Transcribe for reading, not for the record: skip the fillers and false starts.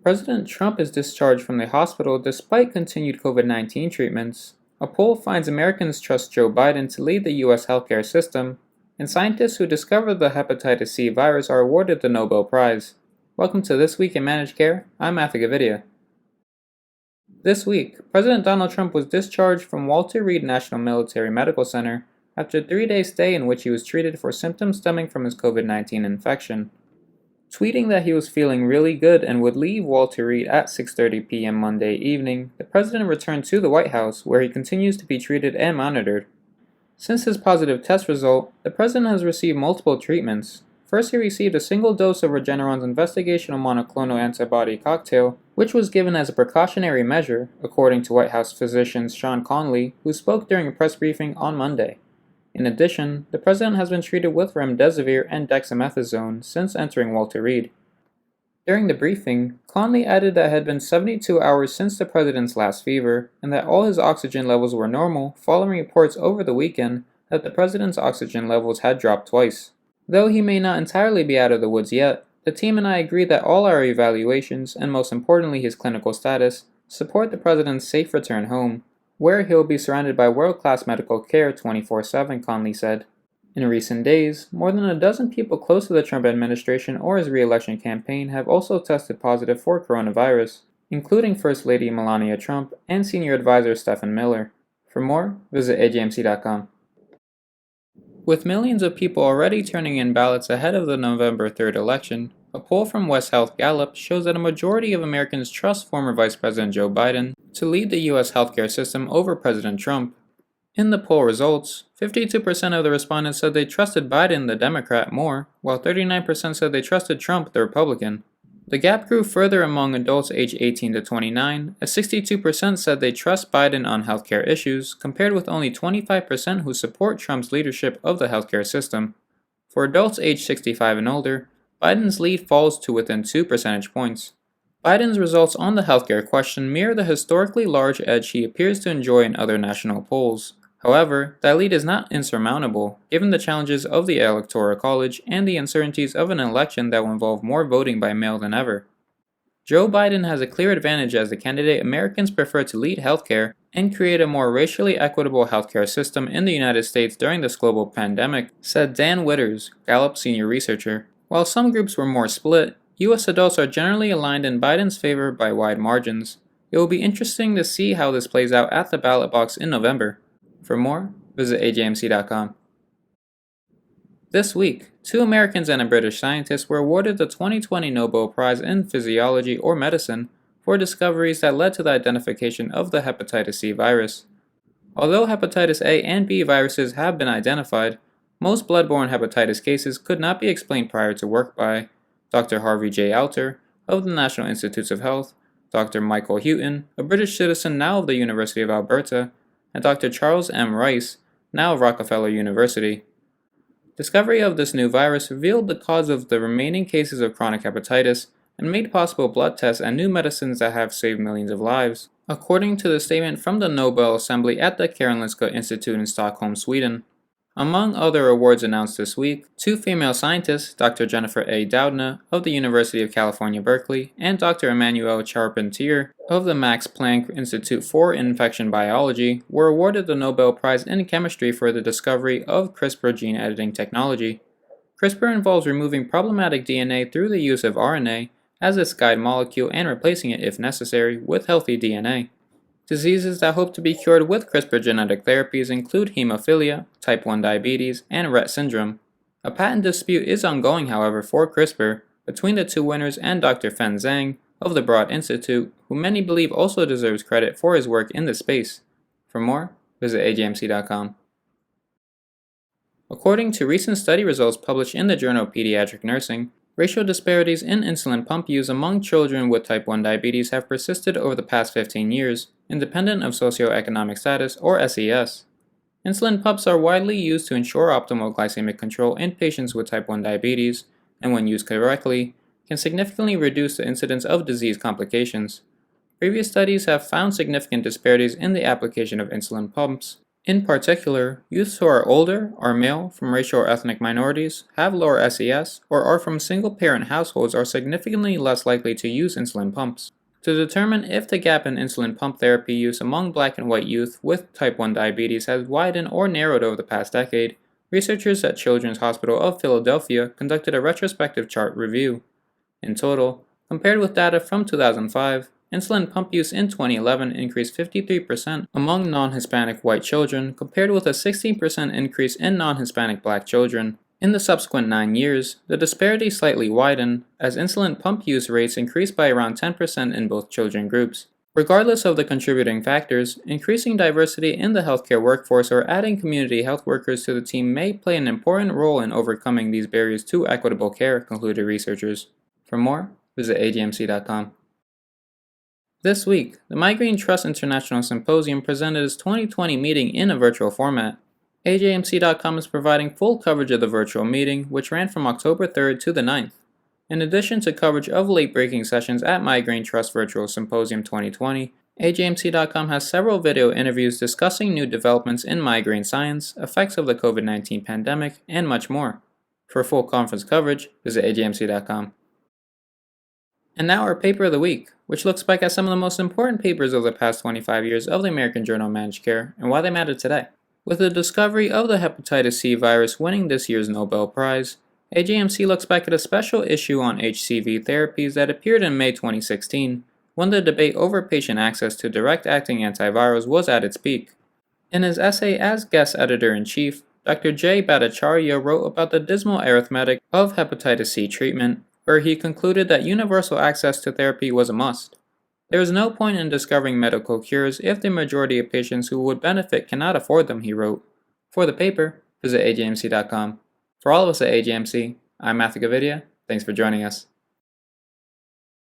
President Trump is discharged from the hospital despite continued COVID-19 treatments. A poll finds Americans trust Joe Biden to lead the U.S. healthcare system, and scientists who discovered the hepatitis C virus are awarded the Nobel Prize. Welcome to This Week in Managed Care. I'm Matthew Gavidia. This week, President Donald Trump was discharged from Walter Reed National Military Medical Center after a 3-day stay in which he was treated for symptoms stemming from his COVID-19 infection. Tweeting that he was feeling really good and would leave Walter Reed at 6:30 p.m. Monday evening, the president returned to the White House, where he continues to be treated and monitored. Since his positive test result, the president has received multiple treatments. First, he received a single dose of Regeneron's investigational monoclonal antibody cocktail, which was given as a precautionary measure, according to White House physician Sean Conley, who spoke during a press briefing on Monday. In addition, the president has been treated with remdesivir and dexamethasone since entering Walter Reed. During the briefing, Conley added that it had been 72 hours since the president's last fever, and that all his oxygen levels were normal following reports over the weekend that the president's oxygen levels had dropped twice. Though he may not entirely be out of the woods yet, the team and I agree that all our evaluations, and most importantly his clinical status, support the president's safe return home, where he'll be surrounded by world-class medical care 24/7, Conley said. In recent days, more than a dozen people close to the Trump administration or his re-election campaign have also tested positive for coronavirus, including First Lady Melania Trump and Senior Advisor Stephen Miller. For more, visit ajmc.com. With millions of people already turning in ballots ahead of the November 3rd election, a poll from West Health Gallup shows that a majority of Americans trust former Vice President Joe Biden to lead the U.S. healthcare system over President Trump. In the poll results, 52% of the respondents said they trusted Biden, the Democrat, more, while 39% said they trusted Trump, the Republican. The gap grew further among adults aged 18 to 29, as 62% said they trust Biden on healthcare issues, compared with only 25% who support Trump's leadership of the healthcare system. For adults aged 65 and older, Biden's lead falls to within 2 percentage points. Biden's results on the healthcare question mirror the historically large edge he appears to enjoy in other national polls. However, that lead is not insurmountable, given the challenges of the Electoral College and the uncertainties of an election that will involve more voting by mail than ever. Joe Biden has a clear advantage as the candidate Americans prefer to lead healthcare and create a more racially equitable healthcare system in the United States during this global pandemic, said Dan Witters, Gallup senior researcher. While some groups were more split, U.S. adults are generally aligned in Biden's favor by wide margins. It will be interesting to see how this plays out at the ballot box in November. For more, visit ajmc.com. This week, 2 Americans and a British scientist were awarded the 2020 Nobel Prize in Physiology or Medicine for discoveries that led to the identification of the hepatitis C virus. Although hepatitis A and B viruses have been identified, most blood-borne hepatitis cases could not be explained prior to work by Dr. Harvey J. Alter of the National Institutes of Health, Dr. Michael Houghton, a British citizen now of the University of Alberta, and Dr. Charles M. Rice, now of Rockefeller University. Discovery of this new virus revealed the cause of the remaining cases of chronic hepatitis and made possible blood tests and new medicines that have saved millions of lives, according to the statement from the Nobel Assembly at the Karolinska Institute in Stockholm, Sweden. Among other awards announced this week, 2 female scientists, Dr. Jennifer A. Doudna of the University of California, Berkeley, and Dr. Emmanuel Charpentier of the Max Planck Institute for Infection Biology, were awarded the Nobel Prize in Chemistry for the discovery of CRISPR gene editing technology. CRISPR involves removing problematic DNA through the use of RNA as its guide molecule and replacing it, if necessary, with healthy DNA. Diseases that hope to be cured with CRISPR genetic therapies include hemophilia, type 1 diabetes, and Rett syndrome. A patent dispute is ongoing, however, for CRISPR between the 2 winners and Dr. Fen Zhang of the Broad Institute, who many believe also deserves credit for his work in this space. For more, visit ajmc.com. According to recent study results published in the journal Pediatric Nursing, racial disparities in insulin pump use among children with type 1 diabetes have persisted over the past 15 years, independent of socioeconomic status or SES. Insulin pumps are widely used to ensure optimal glycemic control in patients with type 1 diabetes, and when used correctly, can significantly reduce the incidence of disease complications. Previous studies have found significant disparities in the application of insulin pumps In particular, youths who are older, are male, from racial or ethnic minorities, have lower SES, or are from single-parent households are significantly less likely to use insulin pumps. To determine if the gap in insulin pump therapy use among black and white youth with type 1 diabetes has widened or narrowed over the past decade, researchers at Children's Hospital of Philadelphia conducted a retrospective chart review. In total, compared with data from 2005, insulin pump use in 2011 increased 53% among non-Hispanic white children, compared with a 16% increase in non-Hispanic black children. In the subsequent 9 years, the disparity slightly widened, as insulin pump use rates increased by around 10% in both children groups. Regardless of the contributing factors, increasing diversity in the healthcare workforce or adding community health workers to the team may play an important role in overcoming these barriers to equitable care, concluded researchers. For more, visit agmc.com. This week, the Migraine Trust International Symposium presented its 2020 meeting in a virtual format. AJMC.com is providing full coverage of the virtual meeting, which ran from October 3rd to the 9th. In addition to coverage of late-breaking sessions at Migraine Trust Virtual Symposium 2020, AJMC.com has several video interviews discussing new developments in migraine science, effects of the COVID-19 pandemic, and much more. For full conference coverage, visit AJMC.com. And now our paper of the week, which looks back at some of the most important papers of the past 25 years of the American Journal of Managed Care and why they matter today. With the discovery of the hepatitis C virus winning this year's Nobel Prize, AJMC looks back at a special issue on HCV therapies that appeared in May 2016, when the debate over patient access to direct-acting antivirals was at its peak. In his essay as guest editor-in-chief, Dr. Jay Bhattacharya wrote about the dismal arithmetic of hepatitis C treatment, where he concluded that universal access to therapy was a must. There is no point in discovering medical cures if the majority of patients who would benefit cannot afford them, he wrote. For the paper, visit AJMC.com. For all of us at AJMC, I'm Matthew Gavidia. Thanks for joining us.